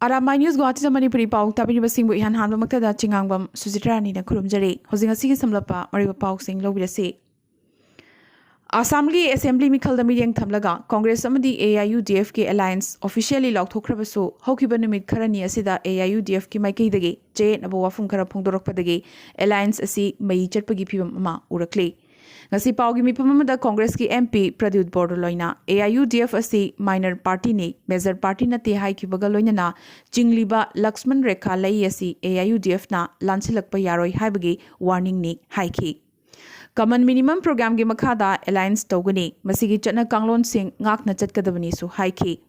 Arambai News Guwahati Manipuri Pao Tapini Basingbu Ihan Hanba Maktada Chingangbam Suzitrani na Kurumjari Hosing Asigi Samlapa Mariba Pao Sing Lobirasi Assembly Mikhalda Meeting Thamlaga Congress Amadi AIUDF ki Alliance officially Lauthokrabasu Hokiba Numit Karani Asida AIUDF ki Maikidagi J Nabawafum Kara Pongdorokpadagi Alliance Asi Mai Chatpagi Pibam Ama Urakli Ngasi Paugi Mipamada Congress ki MP Pradyut Borderloina AIUDF asi minor party ni major party na te hai ki bagaloina na Jingliba Laxman Rekha lai asi AIUDF na lansilakpa yaroi haibagi warning ni haiki Common minimum program gi makhada alliance togani masigi chatna kanglon sing ngakna chatkadabani su haiki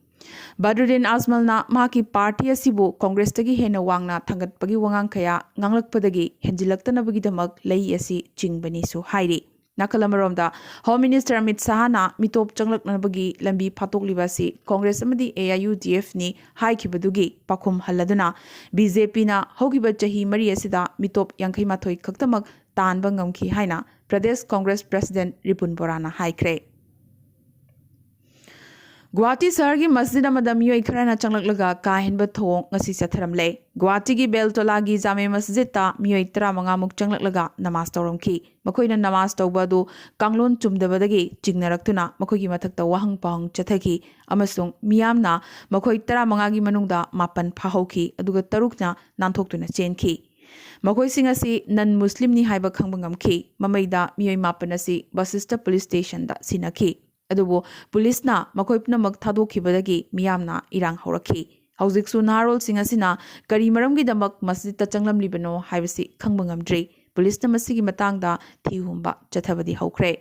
Badruddin Azmal na maki party asibu Congress tagi hena wangna thangatpagi wangang kaya nganglakpadagi henjilaktanabagi damak lai asi jingbani su hairi Nakalamaromda Home Minister Amit Sahana mitop changlak nabagi lambi patok libasi Congress amadi AIUDF ni haikibadugi pakum haladuna BJP na hogiba chahi mari asida mitop yankai mathoi khaktamak tanba ngamki haina Pradesh Congress President Ripun Borana haikre Guwahati Sahar ki masjid amada miyoi kharana changlak kahenba thong ngasi satharamle Guwahati ki Beltola gi Jame Masjid ta miyoi 15 muk changlak namaz tawramki makoina namaz tawba du kanglon chumdabadagi jingnaraktuna makoi mathakta wahang pahang chathaki amasung miyamna makoi 15 gi manungda mapan phahauki aduga tarukna nanthokuna chenki makoi singasi non muslim ni haiba khangbangam mamaida miyoi mapan asi Basista Police Station da sinaki adubo police na makoi pnamak thadokibadagi miyamna irang haurakhi haujiksu narol singasina kari maramgi damak masjid ta changlam libano haibasi khangbangam police na masigi matangda thihumba chathabadi haukre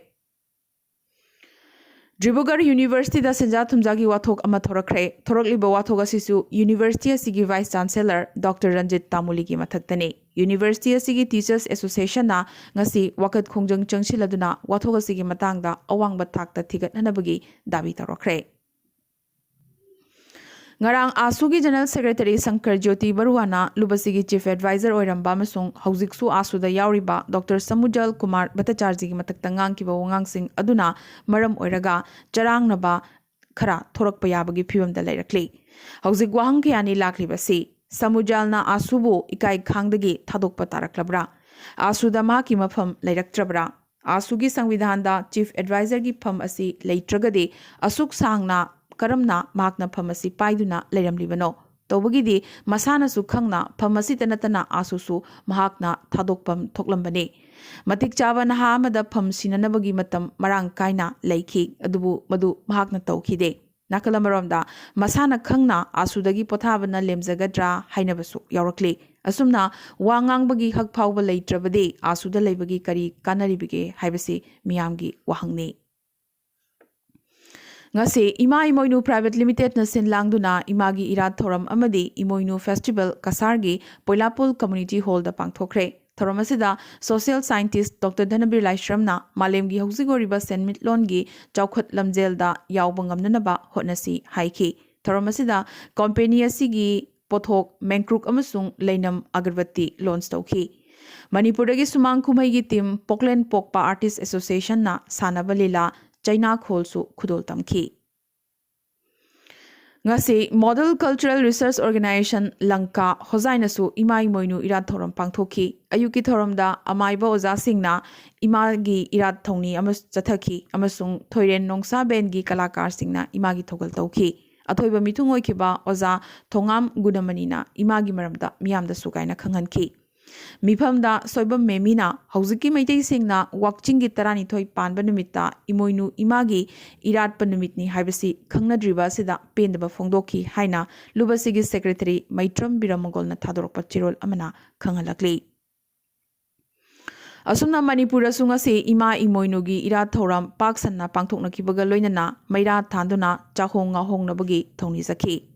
Dribugar University da Senja Thumjagi Wathok ama thorakre thorakliba wathok asisu University asigi Vice Chancellor Dr. Ranjit Tamuli ki mathaktani University asigi Teachers Association na ngasi wakat khongjang changsiladuna wathok asigi matangda awangba thakta thigatnabagi dabi tarakre Ngarang Asugi General Secretary Sankar Jyoti Baruana Lubasigi Chief Advisor Oiramba Masung Haujiksu Asuda Yauriba Dr. Samujal Kumar Bhattacharji ki matakta ngangkiba wangangsing aduna maram oiraga charangnaba khara thorakpa yabagi phibamda leirakli Haujik wahang kiyani laklibasi Samujalna Asubu ikai khangdagi thadokpa taraklabra Asuda ma ki mafam leiraktrabra Asugi Sangvidhanda Chief Advisor ki pham asi leitragade asuk sangna karamna makna phamasi paiduna leiramlibano tobagidi masana su khangna phamasi tanatana asusu mahakna thadokpam thoklambani matik chawa naha amada phamsinanabagi matam marang kaina leikhi adubu madu mahakna tawkhide nakalamaramda masana khangna asudagi pothabana lemjagadra hainabasu yaurakli asumna wangangbagi hak phawba leitrabade asuda leibagi kari kanaribige haibasi miyamgi wahangni Ngase Ima Imoinu Private Limited na sinlangduna imagi irat thoram amadi Imoinu Festival Kasargi Poilapul Community Hall da pangthokre thoram asida Social Scientist Dr. Dhanabir Laishramna malemgi hausigoriba senmitlongi chaukhot lamjel da yawbangamnanaba hotnasi haiki thoram asida company asigi pothok menkruk amasung leinam agarbatti launch tawki Manipuragi sumang kumhaigi team Poklen Pokpa Artist Association na sanabalila China Kholsu Khudol Tamki Ngasi Model Cultural Research Organization Lanka Hozainasu Imai Moinu Irat Thoram Pangthoki Ayuki Thoramda Amaiba Oza Singna Imagi Irat Thongni Amas Chathaki Amasung Thoiren Nongsa Bengi Kalakar Singna Imagi Thogal Tauki Athoiba Mithung Oikiba Oza Thongam Gudamanina Imagi Maramda Miyamda Sukaina Khanganki Mifamda Soibam Memina, Hauziki Maitei Singna, Wakching Gitarani Toy Panba Numita, Imoinu Imagi, Irat Panumitni Hibasi, Kangna Driba Sida, Pendaba Fondoki, Haina, Lubasigi Secretary, Maitram Biramogol na Tadoropa Chirol Amana, Kangalakli. Asumna Manipura Sungase, Ima Imoinugi, Irat Thoram, Paksana, Pangtok Nakibaga Loinana, Maira Tanduna, Chahonga Hong Nabagi, Tony Zaki.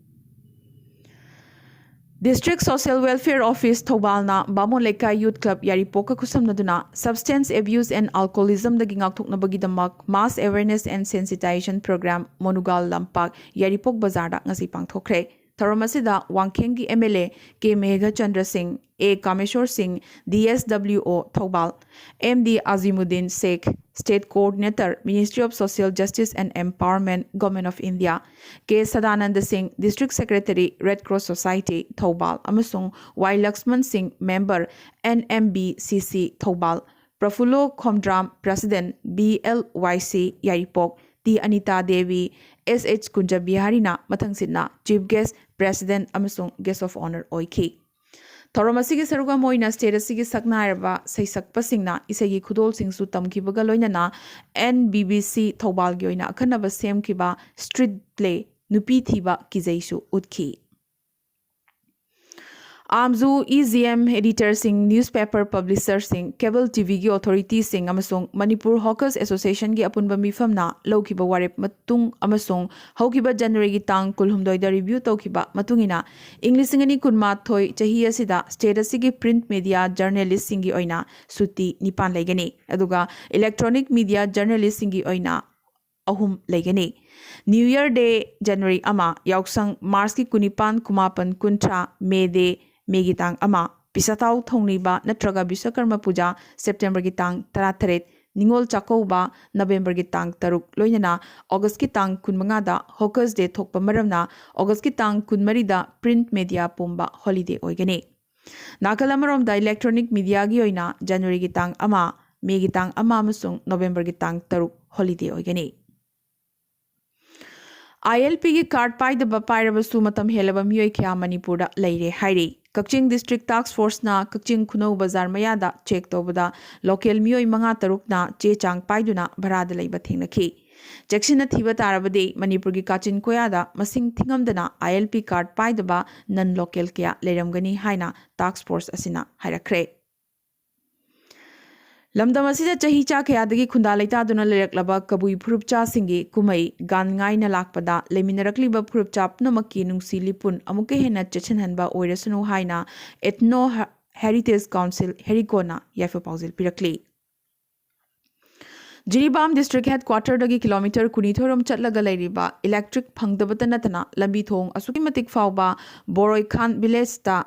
District Social Welfare Office Thobalna Bamon Leka Youth Club Yaripoka Kusamnaduna Substance Abuse and Alcoholism the Gingaktuknabagi Damak Mass Awareness and Sensitization Program Monugal Lampak Yaripok Bazarda Ngasi Pangthokre Tharam asida Wangkhengi MLA K Megha Chandra Singh, A Kameshwar Singh, DSWO Thoubal, MD Azimuddin Sheikh, State Coordinator, Ministry of Social Justice and Empowerment, Government of India, K Sadananda Singh, District Secretary, Red Cross Society, Thoubal, amasung Y Laxman Singh, Member, NMBCC, Thoubal, Prafulo Khomdram, President, BLYC, Yaripok, T Anita Devi, SH Kunja Biharina, Mathangsidna, Chief Guest, President, amasung Guest of Honor, Oiki. Thoram asigi saruga moina state asigi saknairaba saisakpasingna isagi khudol singsu tamkibaga loinana NBBC Thoubal gi oina akhanaba semkiba street play nupi thiba kizaisu utki. Amzu EZM editor sing newspaper publisher sing cable TV gi authority sing amasung Manipur Hawkers Association gi apunba mifamna laukiba warep matung amasung haukiba January gi tang kulhumdoi da review taukiba matungina English singani kunma thoi chahi asida state asigi print media journalist singi oina suti nipan laigani aduga electronic media journalist singi oina ahum laigani. New Year Day January ama yausang March ki kunipan kumapan kuntra May Day Megitang ama Pisatau Thongniba Natraga Biswakarma Puja September Gitang Taratret Ningol Chakouba November Gitang Taruk Loinana August Kitang Kunmangada Hawkers Day Thokpa Maramna August Kitang Kunmarida Print Media Pumba Holiday Oigane Nakalamarom da Electronic Media gi oina January Gitang ama May Gitang ama amasung November Gitang Taruk Holiday Oigane. ILP की card पाइदबा पाइरबसु मतम हेलबा मियोय ख्या मणिपुरदा लैरे हाइरे Kakching district task force ना कक्चिंग खुनौ बाजार मयादा check तौबदा local मियोय मंगा तरुकना चे चांग पाइदुना भराद लैबा थेंगनखि चेक्सिना थीबा तारबदे मणिपुर की काचिन कोयादा मसिंग थिंगमदना ILP कार्ड पाइदबा नन लोकल क्या लेरमगनी हाइना टास्क फोर्स असिना हाइरखरे Lamdam asida chahi cha kayadagi khunda laita duna lereklaba kabui phurupcha singi kumai gan ngai na lakpada leminarakliba phurupcha pnamaki nungsi lipun amuke hena chechenhanba oirasunu haina Ethno Heritage Council Herikona yafa pauzil pirakli Jiribam District Headquarter dagi kilometer kunithorom chatlaga lairiba electric phangdabata natana lambi thong asuki matik fawba Boroi Khan village ta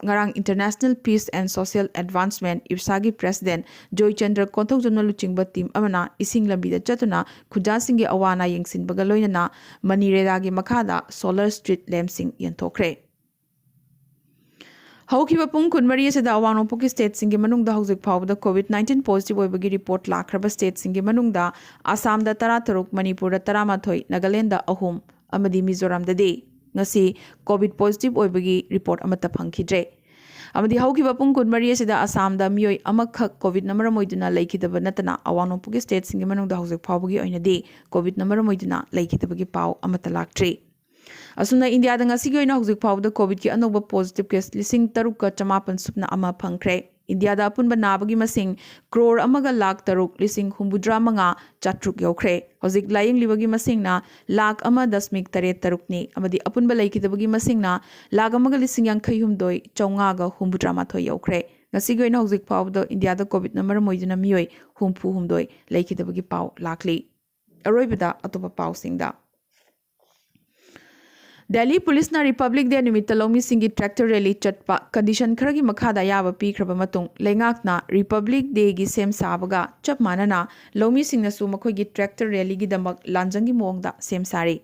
Ngarang International Peace and Social Advancement IPSAGI President Joy Chandra Konthok Jomna Luchingba team amana ising lambi da chatuna khunja singi awana yengsin baga loinana Manireda gi makhada Solar Street Lamsing yenthokre Haukiba pung kunmari asida awano poki state singi manungda hauzik phawda COVID-19 positive oibagi report lakraba state singi manungda Assam da 13 Manipur da 13 Nagaland da 3 amadi Mizoram da de ngasi COVID positive oibagi report amata phangkhidre amadi haukiba pung kunmari asida Assam da mioi amakhak COVID number moiduna laikhidaba natana awano pugi state singi manungda hauzik phawbagi oina de COVID number moiduna laikhidabagi pau amata laktre asuna India da ngasi gi oina hauzik phawda COVID ki anoba positive case lising taruka chamapan supna ama phangkhre India da apunba nabagi masing crore amaga lakh taruk lising humbudra manga chatruk yaukre hojik laying libagi masing na lakh ama dasmik tare tarukni amadi apunba laikidabagi masing na lakh amaga lising yang khayhumdoi chaunga ga humbudra mathoi yaukre ngasi goina hojik pawdo India da COVID number moiduna mioi humpu humdoi laikidabagi paw lakli aroibada atopa paw singda Delhi Police na Republic Day nimit lomi singi tractor rally chatpa condition kharagi makhada yaba pikraba matung lengak na Republic Day gi sem sabaga chap manana lomi singna su makhoi gi tractor rally gi damak lanjangi mongda sem sari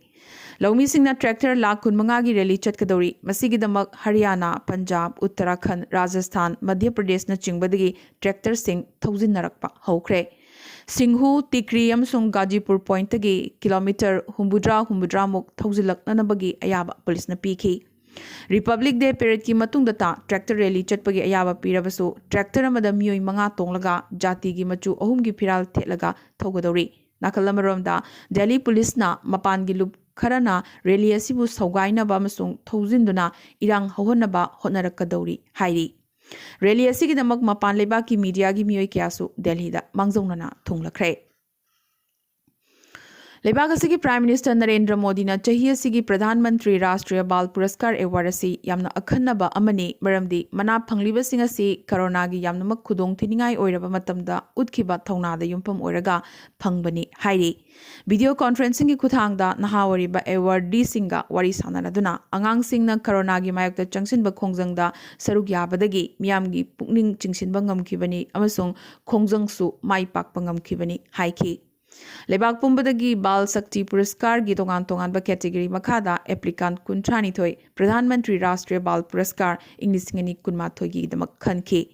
lomi singna tractor lakh kun manga gi rally chatkadori masigi damak Haryana Punjab Uttarakhand Rajasthan Madhya Pradesh na chingbadagi tractor sing 1000 narakpa hokre Singhu Tikri amsung Gajipur point tagi kilometer humbudra muk thawzilak nanabagi ayaba police na piki Republic Day parade ki matung data tractor rally chatpagi ayaba pirabasu tractor amada mioi manga tonglaga jati gi machu ahum gi phiral thelaga thogadori nakalamarom da Delhi police na mapan gi lup kharana rally asibu saugaina ba masung thawzinduna irang hawhonaba honarakadori hairi Rally asigi damak mapan leba ki media gi mioi kyasu Delhi da mangjongnana thunglakre लेबाग असिगी prime minister Narendra Modi ना चाही असिगी प्रधानमंत्री राष्ट्रीय बाल पुरस्कार award असी यामना अखन्नबा अमनी मरमदी मना फंगलिबसिंग असी कोरोना गी यामनमक खुदोंग थिनिंगाई ओइरबा मतमदा उतखिबा थौनादा युमफम ओइरगा फंगबनी हाइरी वीडियो कॉन्फ्रेंसिंग की खुथांगदा नहावरिबा अवार्डी सिंगा वारी साननादुना अंगांगसिंगना कोरोना गी मायकता चंगसिनबा खोंजंगदा सरुक याबदगी मियामगी पुकनिंग चिंगसिनबा ngamkhibani amasung khongjangsu mai pakpa ngamkhibani haiki लेबाग पुंबदगी बाल शक्ति पुरस्कार की तोगान तोगान कैटेगरी मखादा एप्लीकांट कुंथ्रानी थोई प्रधानमंत्री राष्ट्रीय बाल पुरस्कार इंग्लिसिंगनी कुनमाथोई की दमक खनखी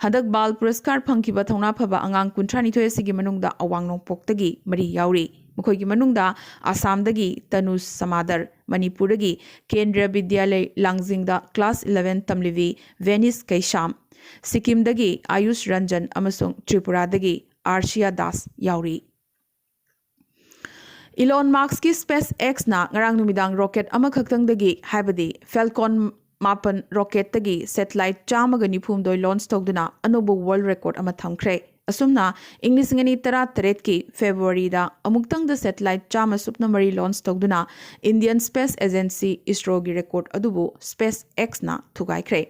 हदक बाल पुरस्कार फंखिबा थौना फबा अंगांग कुंथ्रानी थोई सिगी मनुंगदा अवांग नोंपोक्तगी मरी याउरी मखोई मनुंगदा आसामदगी तनुष समादर मणिपुरदगी केंद्रीय विद्यालय लांगजिंगदा क्लास 11 तमलिवी वेनिस कैशाम सिक्किमदगी आयुष रंजन अमसुंग त्रिपुरादगी आर्शिया दास याउरी इलॉन मास्क की स्पेस एक्स ना ngarang numidang rocket ama khaktangdagi haibadi falcon mapan rocket tagi satellite chamaga nifum doi launch togduna anobo world record ama thamkhre asumna english ngani tara taret ki february da amuktang da satellite chama supna mari launch togduna indian space agency isro gi record adubu space x na thugai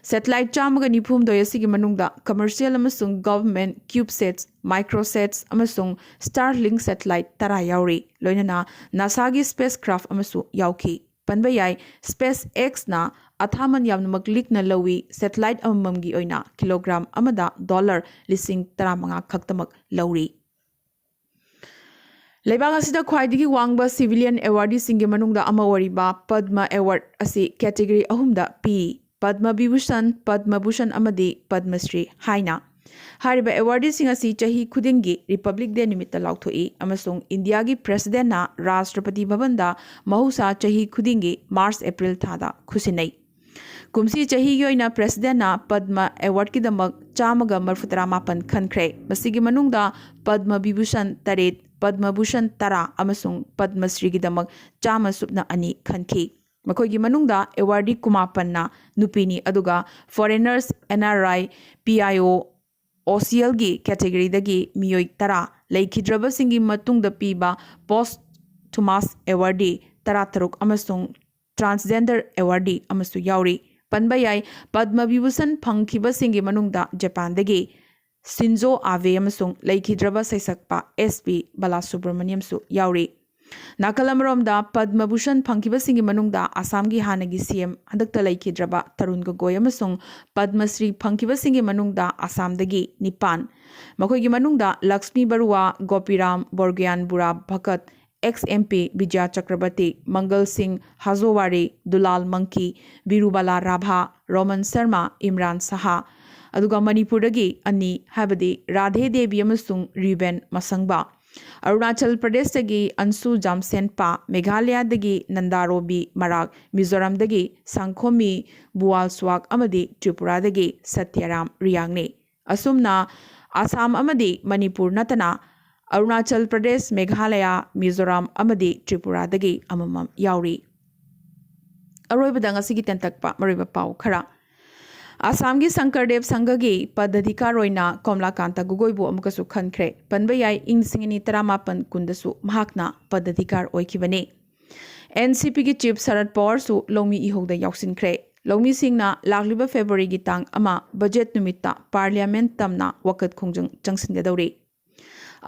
Satellite chamaga nifum doyasigi manungda commercial amasung government CubeSats, Microsats amasung Starlink satellite tara yauri loinana NASA gi spacecraft amasu yauki panbayai SpaceX na athaman yamnamak likna lawi satellite amamam gi oina kilogram amada $50,000 khaktamak lauri लेबाग असिदा ख्वाइदिगी वांगबा civilian awardee सिंगे मनुंगदा अमा वरिबा Padma award असि category अहुमदा पी पद्म विभूषण पद्म भूषण अमदी पद्मश्री हाइना हारिबा अवार्डी सिंग असि चाही खुदिंगी रिपब्लिक डे निमित्त लाउथोई अमसुंग इंडिया की प्रेसिडेंट ना राष्ट्रपति भवन दा महुसा चाही खुदिंगी मार्च अप्रैल थादा खुसिनै कुमसी चाही की ओइना प्रेसिडेंट ना पद्म अवार्ड की दमक चामगा मरफुतरा मापन खनख्रे मसिगी मनुंगदा पद्म विभूषण तरेत पद्म भूषण तरा अमसुंग पद्मश्री की दमक चाम सुपना अनि खनखी मखोगी मनुंगदा अवार्डी कुमापन्ना नुपिनी अदुगा फॉरेनर्स NRI PIO OCL की कैटेगरी दगी मियोई तरा लेखिद्रब सिंगी मतुंग द पीबा पोस्ट थॉमस अवार्डी तरा तरुक अमसुंग ट्रांसजेंडर अवार्डी अमसु याउरी पनबयाई पद्म विभूषण फंखिब सिंगी मनुंगदा जापान दगी सिंजो आवे अमसुंग लेखिद्रब सैसकपा SP बालासुब्रमण्यम सु याउरी नाकलमरोमदा पद्म भूषण फंखिब सिंगी मनुंगदा आसाम की हानगी CM हदक्ता लेखिद्रब तरुण गोगोय अमसुंग पद्मश्री फंखिब सिंगी मनुंगदा आसाम दगी निपान मखोगी मनुंगदा लक्ष्मी बरुआ गोपीराम बोरगयान बुरा भगत XMP विजय चक्रवर्ती मंगल सिंह हाजोवारी दुलाल मंकी बिरुबाला राभा रोमन शर्मा इमरान साहा अदुगा मणिपुरदगी अनि हाबदी राधे देवी अमसुंग रिबेन मसंगबा अरुणाचल प्रदेश दगी अंशु जामसेनपा मेघालय दगी नंदारोबी मराग मिजोरम दगी सांखोमी बुआल स्वाक अमदी त्रिपुरा दगी सत्यराम रियांगने असुमना आसाम अमदी मणिपुर नतना अरुणाचल प्रदेश मेघालय मिजोरम अमदी त्रिपुरा दगी अममम याउरी अरोइबदा ngasi tentakpa mariba pau khara Assam की शंकरदेव संघ की पदाधिकार रोइना कमलाकांता गुगोइबु अमुकसु खनख्रे पनबयाई इंसिंगनी तरामापन कुंदसु महाकना पदाधिकार ओइखिबने NCP की चीफ शरद पवार सु लौमी इहोगदा याउसिनख्रे लौमी सिंगना लाखलिबा फेब्रुवारी की तांग अमा बजेट नुमित्ता पार्लियामेंट तमना वकत खुंजंग चंगसिनगदौरे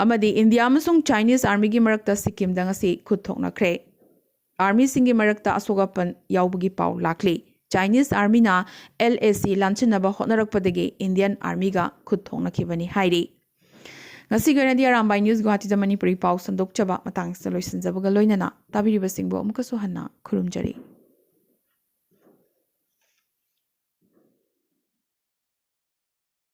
अमदी इंडिया अमसुंग चाइनीज आर्मी की मरक्ता सिक्किम दंगसी खुथोकनख्रे आर्मी सिंगी मरक्ता अशोकापन याउबगी पाउ लाखली Chinese Army na LAC lanchinaba hotnarakpadagi Indian Army ga khutthongnakibani hairi ngasi garandi Arambai News Guwahati da Manipuri Pao sandokchaba matang sa loisanjabaga loinana tabiriba singbo amukasu hanna khurumjari